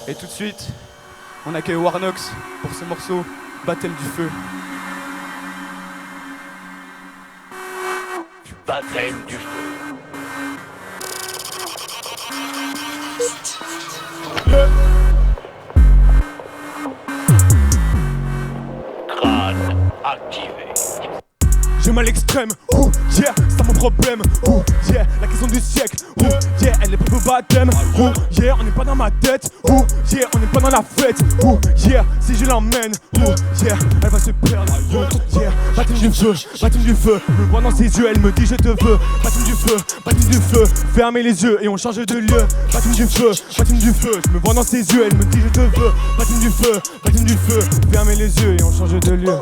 Et tout de suite, on accueille Warnox pour ce morceau Baptême du feu. Baptême du feu. Crâne activé. J'ai mal extrême, oh yeah, c'est mon problème, oh yeah, la question du siècle, oh yeah, elle est pas au baptême, oh yeah, on n'est pas dans ma tête, oh yeah, on n'est pas dans la fête, oh yeah, si je l'emmène, oh yeah, elle va se perdre, oh yeah, baptême du feu, me voit dans ses yeux, elle me dit je te veux, baptême du feu, fermez les yeux et on change de lieu, baptême du feu, je me vois dans ses yeux, elle me dit je te veux, baptême du feu, fermez les yeux et on change de lieu.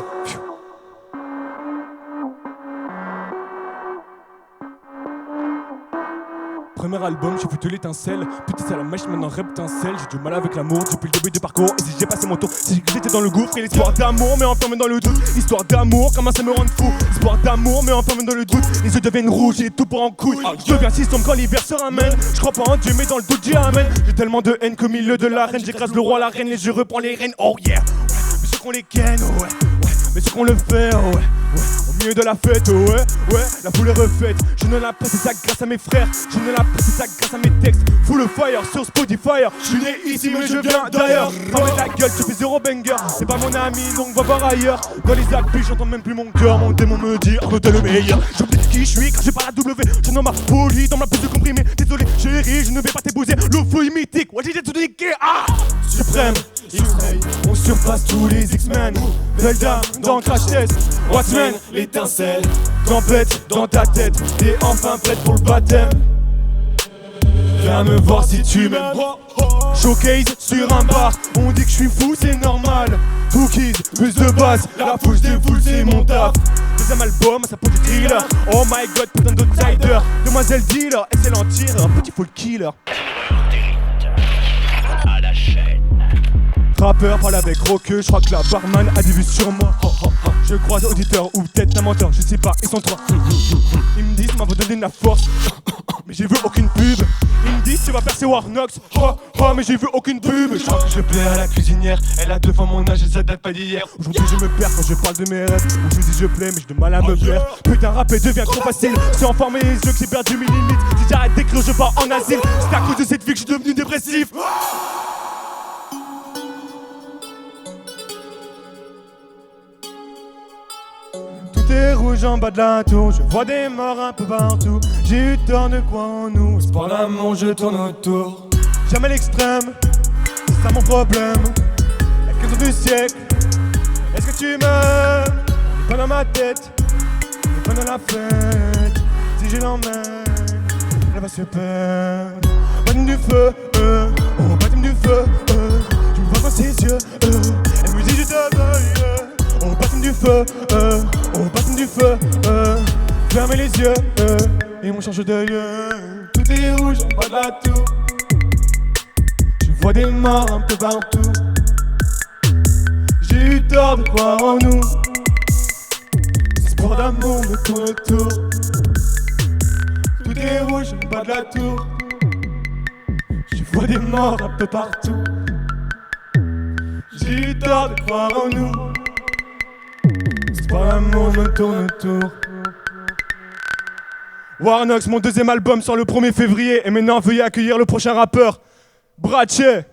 Premier album, j'ai foutu l'étincelle. Putain, c'est la mèche, maintenant reptincelle. J'ai du mal avec l'amour depuis le début du parcours. Et si j'ai passé mon tour, c'est que j'étais dans le gouffre. Et l'histoire d'amour, mais enfermé dans le doute. Histoire d'amour, comment ça me rend fou. Histoire d'amour, mais enfermé dans le doute. Les yeux deviennent rouges et tout pour en couille. Je deviens si sombre quand l'hiver se ramène. Je crois pas en Dieu, mais dans le doute, j'y amène. J'ai tellement de haine qu'au milieu de l'arène, j'écrase le roi, la reine, et je reprends les rênes. Oh yeah, ouais, mais sûr qu'on les ken, ouais, mais sûr qu'on le fait, ouais. Au milieu de la fête, ouais, la foule est refaite. Je ne la passe ça grâce à mes frères. Je ne la passe ça grâce à mes textes. Full fire sur Spotify. Je suis né ici mais je viens d'ailleurs. Fermez ta gueule, tu fais zéro banger. C'est pas mon ami donc va voir ailleurs. Dans les affiches j'entends même plus mon cœur. Mon démon me dit Arnaud t'es le meilleur. J'oublie qui je suis quand j'ai pas la W. Je nomme ma folie dans ma puce de comprimé. Désolé chérie, je ne vais pas t'épouser. Le feu est mythique, ouais j'ai tout niqué. Ah suprême, X-Ray, on surpasse tous les X-Men. Velda dans Crash Test, Watchmen, l'étincelle, tempête dans ta tête. T'es enfin prête pour le baptême. Viens me voir si tu m'aimes. Showcase sur un bar, on dit que je suis fou, c'est normal. Cookies, plus de basse, la pousse des foules, c'est mon taf. Deuxième album, ça peut du thriller. Oh my god, putain d'outsider. Demoiselle dealer, excellent tireur, petit full killer. À la chaîne. Rappeur parle avec roqueux, je crois que la barman a des vues sur moi. Je croise auditeur ou peut-être un menteur, je sais pas, ils sont trois. Ils me disent, m'en va donner de la force. Mais j'ai vu aucune pub. Ils me disent, tu vas percer Warnox. Mais j'ai vu aucune pub. Je crois que je plais à la cuisinière. Elle a 2 fois mon âge et ça date pas d'hier. Aujourd'hui je me perds quand je parle de mes rêves. Où je dis je plais mais j'ai du mal à me plaire. Putain rapper devient trop facile. C'est en former les yeux que j'ai perdu mes limites. Si j'arrête d'écrire je pars en asile. C'est à cause de cette vie que je suis devenu dépressif. Tout est rouge en bas de la tour, je vois des morts un peu partout. J'ai eu tort de croire en nous, c'est pour l'amour je tourne autour. Jamais l'extrême, c'est ça mon problème. La question du siècle, est-ce que tu m'aimes? On n'est pas dans ma tête, on n'est pas dans la fête. Si je l'emmène, elle va se perdre. Baptême du feu, oh baptême du feu, je me vois dans ses yeux, elle me dit je te veux. Oh baptême du feu, oh baptême du feu, fermez les yeux, et on change de lieu. Tout est rouge en bas de la tour. Je vois des morts un peu partout. J'ai eu tort de croire en nous. Ce sport d'amour me tourne autour. Tout est rouge en bas de la tour. Je vois des morts un peu partout. J'ai eu tort de croire en nous. Par l'amour me tourne autour. Warnox, mon deuxième album sort le 1er février. Et maintenant veuillez accueillir le prochain rappeur, Bradshaw.